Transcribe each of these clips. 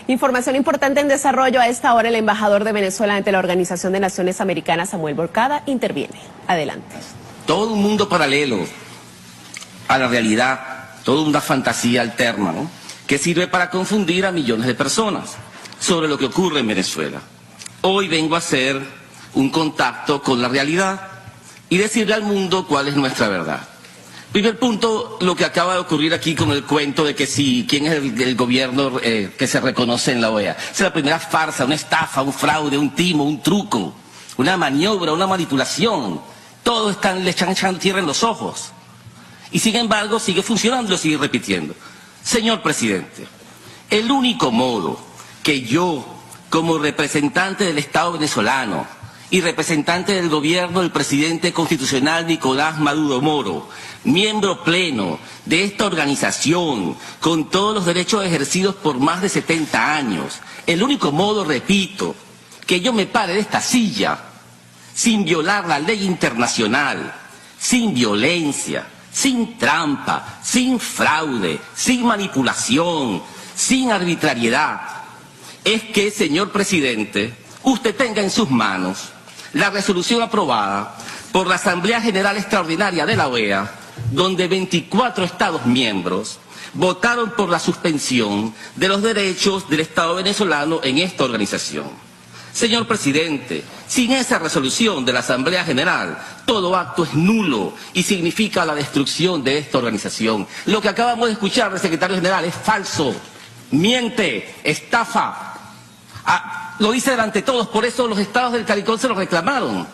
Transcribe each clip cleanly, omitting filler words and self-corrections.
Información importante en desarrollo. A esta hora el embajador de Venezuela ante la Organización de Naciones Americanas, Samuel Moncada, interviene. Adelante. Todo un mundo paralelo a la realidad, toda una fantasía alterna, ¿no?, que sirve para confundir a millones de personas sobre lo que ocurre en Venezuela. Hoy vengo a hacer un contacto con la realidad y decirle al mundo cuál es nuestra verdad. Primer punto, lo que acaba de ocurrir aquí con el cuento de que quién es el gobierno que se reconoce en la OEA. Es la primera farsa, una estafa, un fraude, un timo, un truco, una maniobra, una manipulación. Todos le están echando tierra en los ojos. Y sin embargo sigue funcionando y lo sigue repitiendo. Señor presidente, el único modo que yo, como representante del Estado venezolano y representante del gobierno del presidente constitucional Nicolás Maduro Moro, miembro pleno de esta organización, con todos los derechos ejercidos por más de 70 años, el único modo, repito, que yo me pare de esta silla, sin violar la ley internacional, sin violencia, sin trampa, sin fraude, sin manipulación, sin arbitrariedad, es que, señor presidente, usted tenga en sus manos la resolución aprobada por la Asamblea General Extraordinaria de la OEA, donde 24 Estados miembros votaron por la suspensión de los derechos del Estado venezolano en esta organización. Señor presidente, sin esa resolución de la Asamblea General, todo acto es nulo y significa la destrucción de esta organización. Lo que acabamos de escuchar del secretario general es falso, miente, estafa. Lo dice delante de todos, por eso los estados del CARICOM se lo reclamaron.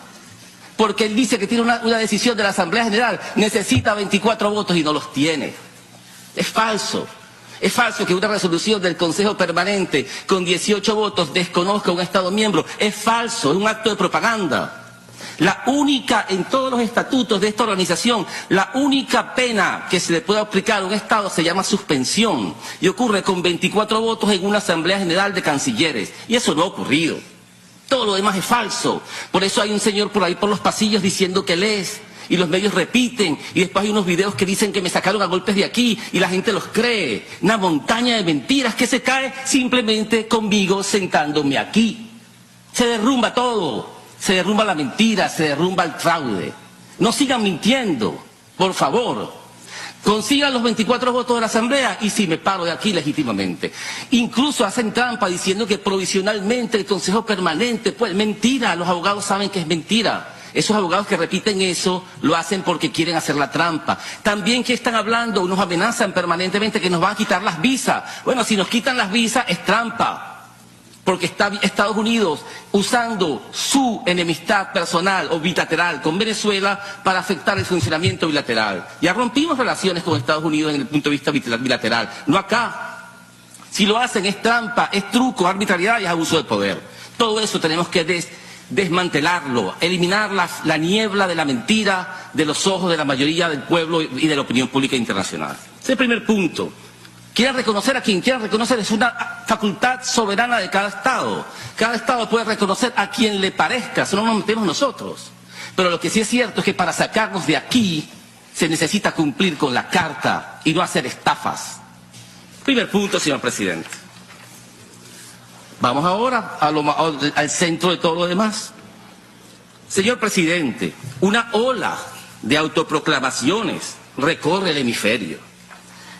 Porque él dice que tiene una decisión de la Asamblea General, necesita 24 votos y no los tiene. Es falso. Es falso que una resolución del Consejo Permanente con 18 votos desconozca a un Estado miembro. Es falso, es un acto de propaganda. La única, en todos los estatutos de esta organización, la única pena que se le puede aplicar a un Estado se llama suspensión. Y ocurre con 24 votos en una Asamblea General de Cancilleres. Y eso no ha ocurrido. Todo lo demás es falso. Por eso hay un señor por ahí por los pasillos diciendo que él es. Y los medios repiten. Y después hay unos videos que dicen que me sacaron a golpes de aquí. Y la gente los cree. Una montaña de mentiras que se cae simplemente conmigo sentándome aquí. Se derrumba todo. Se derrumba la mentira, se derrumba el fraude. No sigan mintiendo, por favor. Consigan los 24 votos de la Asamblea y si me paro de aquí legítimamente. Incluso hacen trampa diciendo que provisionalmente el Consejo Permanente, pues mentira, los abogados saben que es mentira. Esos abogados que repiten eso lo hacen porque quieren hacer la trampa. También que están hablando, nos amenazan permanentemente que nos van a quitar las visas. Bueno, si nos quitan las visas es trampa. Porque está Estados Unidos usando su enemistad personal o bilateral con Venezuela para afectar el funcionamiento bilateral. Ya rompimos relaciones con Estados Unidos en el punto de vista bilateral, no acá. Si lo hacen es trampa, es truco, arbitrariedad y es abuso de poder. Todo eso tenemos que desmantelarlo, eliminar la niebla de la mentira de los ojos de la mayoría del pueblo y de la opinión pública internacional. Ese es el primer punto. Quieren reconocer a quien quieran reconocer, es una facultad soberana de cada Estado. Cada Estado puede reconocer a quien le parezca, eso no nos metemos nosotros. Pero lo que sí es cierto es que para sacarnos de aquí se necesita cumplir con la Carta y no hacer estafas. Primer punto, señor presidente. Vamos ahora al centro de todo lo demás. Señor presidente, una ola de autoproclamaciones recorre el hemisferio.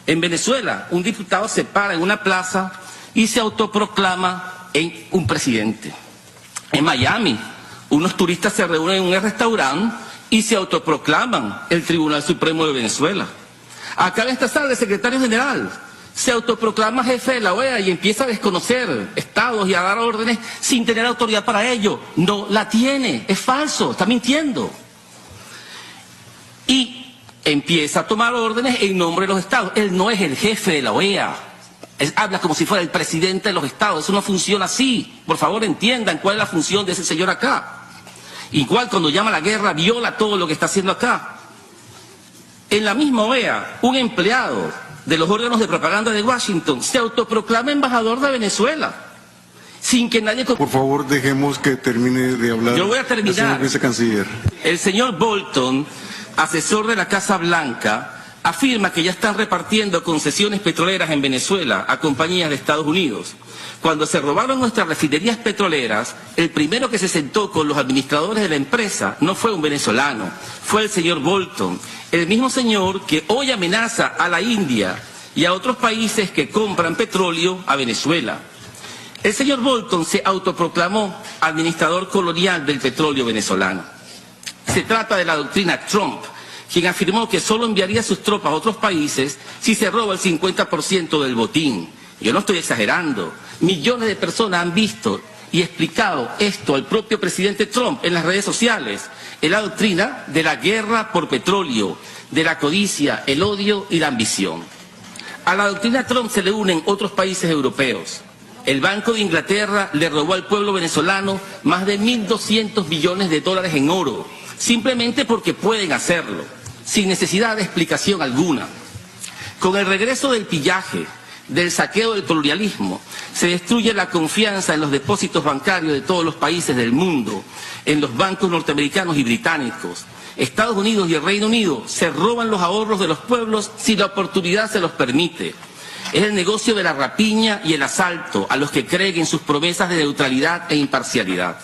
En Venezuela, un diputado se para en una plaza y se autoproclama en un presidente. En Miami, unos turistas se reúnen en un restaurante y se autoproclaman el Tribunal Supremo de Venezuela. Acá en esta sala, el secretario general se autoproclama jefe de la OEA y empieza a desconocer estados y a dar órdenes sin tener autoridad para ello. No la tiene, es falso, está mintiendo. Y empieza a tomar órdenes en nombre de los estados. Él no es el jefe de la OEA. Él habla como si fuera el presidente de los estados. Eso no funciona así. Por favor, entiendan cuál es la función de ese señor acá. Igual cuando llama a la guerra, viola todo lo que está haciendo acá. En la misma OEA, un empleado de los órganos de propaganda de Washington se autoproclama embajador de Venezuela. Sin que nadie... Por favor, dejemos que termine de hablar. Yo voy a terminar. El señor vicecanciller. El señor Bolton, asesor de la Casa Blanca, afirma que ya están repartiendo concesiones petroleras en Venezuela a compañías de Estados Unidos. Cuando se robaron nuestras refinerías petroleras, el primero que se sentó con los administradores de la empresa no fue un venezolano, fue el señor Bolton, el mismo señor que hoy amenaza a la India y a otros países que compran petróleo a Venezuela. El señor Bolton se autoproclamó administrador colonial del petróleo venezolano. Se trata de la doctrina Trump, quien afirmó que solo enviaría sus tropas a otros países si se roba el 50% del botín. Yo no estoy exagerando. Millones de personas han visto y explicado esto al propio presidente Trump en las redes sociales. Es la doctrina de la guerra por petróleo, de la codicia, el odio y la ambición. A la doctrina Trump se le unen otros países europeos. El Banco de Inglaterra le robó al pueblo venezolano más de 1.200 billones de dólares en oro, simplemente porque pueden hacerlo, sin necesidad de explicación alguna. Con el regreso del pillaje, del saqueo del colonialismo, se destruye la confianza en los depósitos bancarios de todos los países del mundo, en los bancos norteamericanos y británicos. Estados Unidos y el Reino Unido se roban los ahorros de los pueblos si la oportunidad se los permite. Es el negocio de la rapiña y el asalto a los que creen en sus promesas de neutralidad e imparcialidad.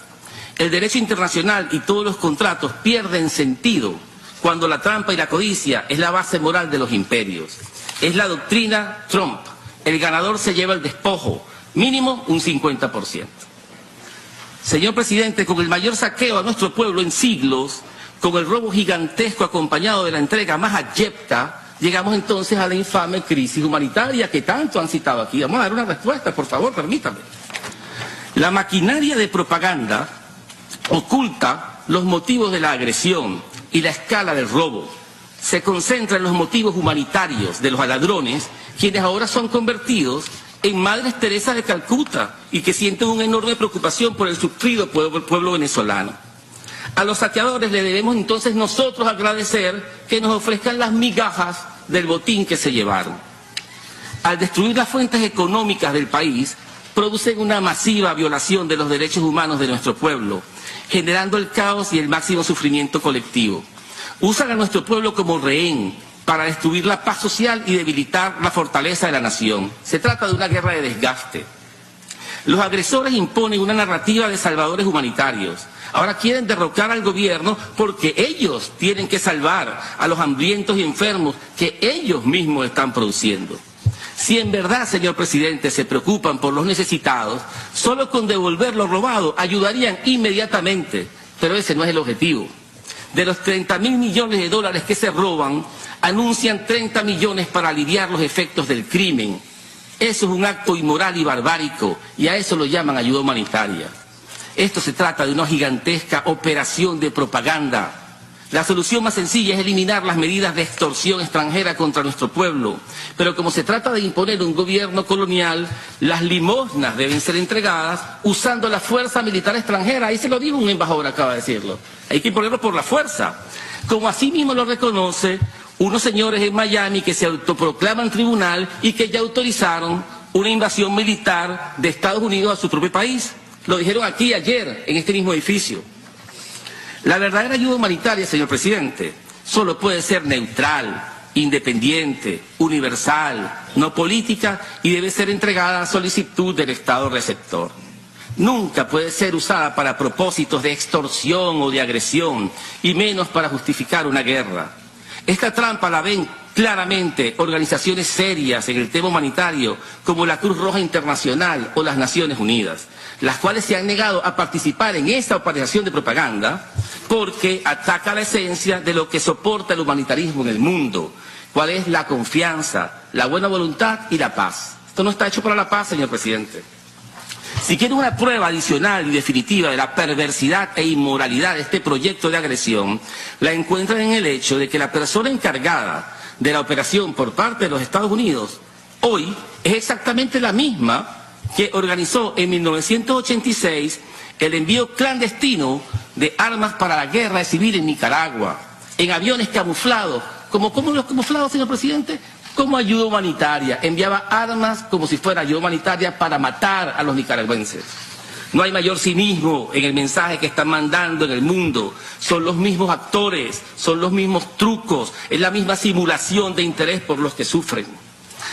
El derecho internacional y todos los contratos pierden sentido cuando la trampa y la codicia es la base moral de los imperios. Es la doctrina Trump. El ganador se lleva el despojo, mínimo un 50%. Señor presidente, con el mayor saqueo a nuestro pueblo en siglos, con el robo gigantesco acompañado de la entrega más abyecta, llegamos entonces a la infame crisis humanitaria que tanto han citado aquí. Vamos a dar una respuesta, por favor, permítame. La maquinaria de propaganda oculta los motivos de la agresión y la escala del robo. Se concentra en los motivos humanitarios de los ladrones, quienes ahora son convertidos en Madres Teresas de Calcuta y que sienten una enorme preocupación por el sufrido pueblo venezolano. A los saqueadores le debemos entonces nosotros agradecer que nos ofrezcan las migajas del botín que se llevaron. Al destruir las fuentes económicas del país, producen una masiva violación de los derechos humanos de nuestro pueblo, generando el caos y el máximo sufrimiento colectivo. Usan a nuestro pueblo como rehén para destruir la paz social y debilitar la fortaleza de la nación. Se trata de una guerra de desgaste. Los agresores imponen una narrativa de salvadores humanitarios. Ahora quieren derrocar al gobierno porque ellos tienen que salvar a los hambrientos y enfermos que ellos mismos están produciendo. Si en verdad, señor presidente, se preocupan por los necesitados, solo con devolver lo robado ayudarían inmediatamente, pero ese no es el objetivo. De los 30.000 millones de dólares que se roban, anuncian 30 millones para aliviar los efectos del crimen. Eso es un acto inmoral y barbárico, y a eso lo llaman ayuda humanitaria. Esto se trata de una gigantesca operación de propaganda. La solución más sencilla es eliminar las medidas de extorsión extranjera contra nuestro pueblo. Pero como se trata de imponer un gobierno colonial, las limosnas deben ser entregadas usando la fuerza militar extranjera. Ahí se lo dijo un embajador, acaba de decirlo. Hay que imponerlo por la fuerza. Como así mismo lo reconoce unos señores en Miami que se autoproclaman tribunal y que ya autorizaron una invasión militar de Estados Unidos a su propio país. Lo dijeron aquí ayer en este mismo edificio. La verdadera ayuda humanitaria, señor presidente, solo puede ser neutral, independiente, universal, no política y debe ser entregada a solicitud del Estado receptor. Nunca puede ser usada para propósitos de extorsión o de agresión, y menos para justificar una guerra. Esta trampa la ven claramente organizaciones serias en el tema humanitario como la Cruz Roja Internacional o las Naciones Unidas, las cuales se han negado a participar en esta operación de propaganda porque ataca la esencia de lo que soporta el humanitarismo en el mundo, cuál es la confianza, la buena voluntad y la paz. Esto no está hecho para la paz, señor presidente. Si quieren una prueba adicional y definitiva de la perversidad e inmoralidad de este proyecto de agresión, la encuentran en el hecho de que la persona encargada de la operación por parte de los Estados Unidos hoy es exactamente la misma que organizó en 1986 el envío clandestino de armas para la guerra civil en Nicaragua, en aviones camuflados. ¿Cómo los camuflados, señor presidente? Como ayuda humanitaria. Enviaba armas como si fuera ayuda humanitaria para matar a los nicaragüenses. No hay mayor cinismo en el mensaje que están mandando en el mundo. Son los mismos actores, son los mismos trucos, es la misma simulación de interés por los que sufren.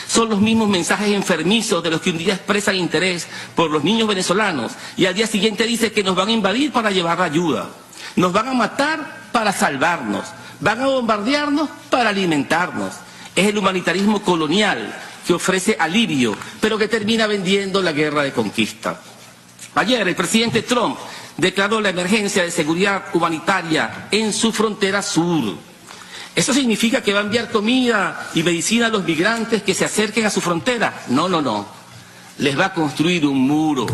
Son los mismos mensajes enfermizos de los que un día expresan interés por los niños venezolanos y al día siguiente dicen que nos van a invadir para llevar ayuda. Nos van a matar para salvarnos, van a bombardearnos para alimentarnos. Es el humanitarismo colonial que ofrece alivio, pero que termina vendiendo la guerra de conquista. Ayer el presidente Trump declaró la emergencia de seguridad humanitaria en su frontera sur. ¿Eso significa que va a enviar comida y medicina a los migrantes que se acerquen a su frontera? No, no, no. Les va a construir un muro.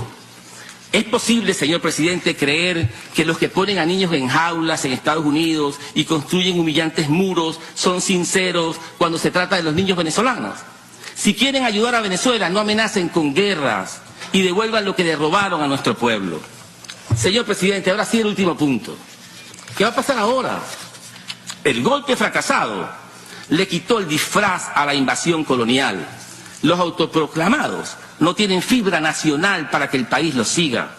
¿Es posible, señor presidente, creer que los que ponen a niños en jaulas en Estados Unidos y construyen humillantes muros son sinceros cuando se trata de los niños venezolanos? Si quieren ayudar a Venezuela, no amenacen con guerras y devuelvan lo que le robaron a nuestro pueblo. Señor presidente, ahora sí el último punto. ¿Qué va a pasar ahora? El golpe fracasado le quitó el disfraz a la invasión colonial. Los autoproclamados no tienen fibra nacional para que el país los siga.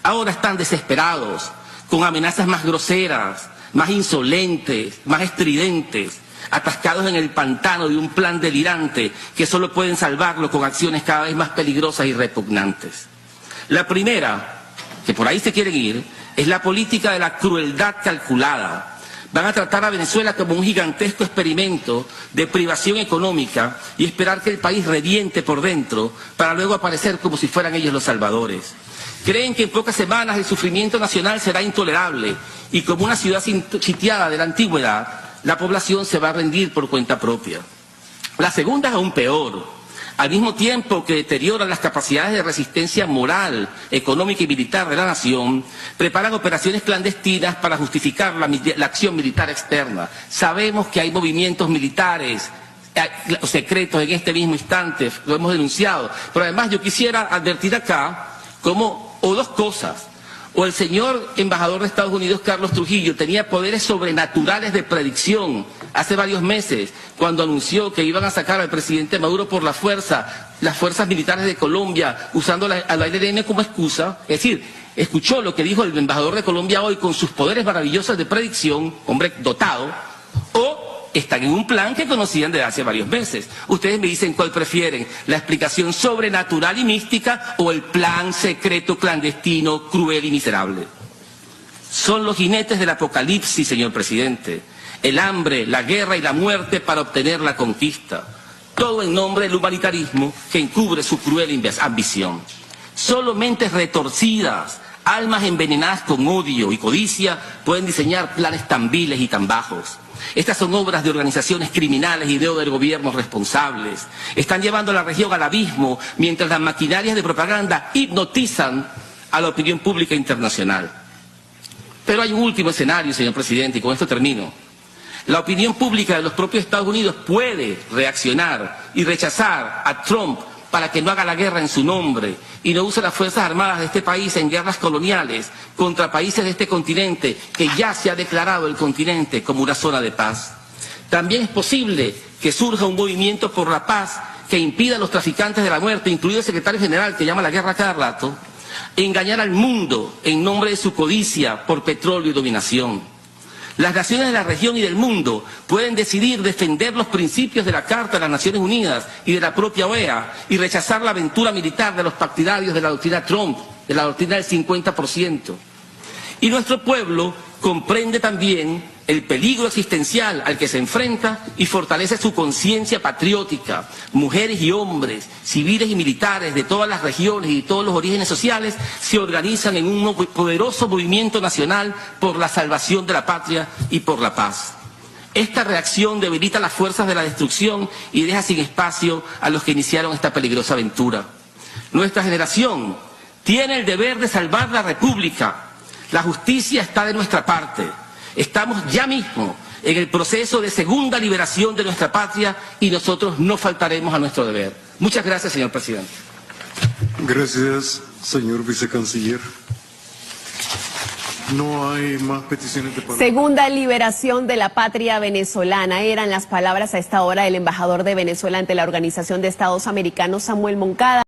Ahora están desesperados, con amenazas más groseras, más insolentes, más estridentes, atascados en el pantano de un plan delirante que solo pueden salvarlo con acciones cada vez más peligrosas y repugnantes. La primera, que por ahí se quieren ir, es la política de la crueldad calculada. Van a tratar a Venezuela como un gigantesco experimento de privación económica y esperar que el país reviente por dentro para luego aparecer como si fueran ellos los salvadores. Creen que en pocas semanas el sufrimiento nacional será intolerable y como una ciudad sitiada de la antigüedad, la población se va a rendir por cuenta propia. La segunda es aún peor. Al mismo tiempo que deterioran las capacidades de resistencia moral, económica y militar de la nación, preparan operaciones clandestinas para justificar la acción militar externa. Sabemos que hay movimientos militares secretos en este mismo instante, lo hemos denunciado. Pero además yo quisiera advertir acá dos cosas. O el señor embajador de Estados Unidos, Carlos Trujillo, tenía poderes sobrenaturales de predicción hace varios meses, cuando anunció que iban a sacar al presidente Maduro por la fuerza, las fuerzas militares de Colombia, usando al ELN como excusa. Es decir, escuchó lo que dijo el embajador de Colombia hoy con sus poderes maravillosos de predicción, hombre dotado, o están en un plan que conocían desde hace varios meses. Ustedes me dicen cuál prefieren, la explicación sobrenatural y mística o el plan secreto, clandestino, cruel y miserable. Son los jinetes del apocalipsis, señor presidente. El hambre, la guerra y la muerte para obtener la conquista. Todo en nombre del humanitarismo que encubre su cruel ambición. Solo mentes retorcidas, almas envenenadas con odio y codicia pueden diseñar planes tan viles y tan bajos. Estas son obras de organizaciones criminales y de gobiernos responsables. Están llevando a la región al abismo mientras las maquinarias de propaganda hipnotizan a la opinión pública internacional. Pero hay un último escenario, señor presidente, y con esto termino. La opinión pública de los propios Estados Unidos puede reaccionar y rechazar a Trump para que no haga la guerra en su nombre y no use las Fuerzas Armadas de este país en guerras coloniales contra países de este continente que ya se ha declarado el continente como una zona de paz. También es posible que surja un movimiento por la paz que impida a los traficantes de la muerte, incluido el secretario general que llama la guerra cada rato, engañar al mundo en nombre de su codicia por petróleo y dominación. Las naciones de la región y del mundo pueden decidir defender los principios de la Carta de las Naciones Unidas y de la propia OEA y rechazar la aventura militar de los partidarios de la doctrina Trump, de la doctrina del 50%. Y nuestro pueblo comprende también el peligro existencial al que se enfrenta y fortalece su conciencia patriótica. Mujeres y hombres, civiles y militares de todas las regiones y de todos los orígenes sociales se organizan en un poderoso movimiento nacional por la salvación de la patria y por la paz. Esta reacción debilita las fuerzas de la destrucción y deja sin espacio a los que iniciaron esta peligrosa aventura. Nuestra generación tiene el deber de salvar la República. La justicia está de nuestra parte. Estamos ya mismo en el proceso de segunda liberación de nuestra patria y nosotros no faltaremos a nuestro deber. Muchas gracias, señor presidente. Gracias, señor vicecanciller. No hay más peticiones de palabra. Segunda liberación de la patria venezolana eran las palabras a esta hora del embajador de Venezuela ante la Organización de Estados Americanos, Samuel Moncada.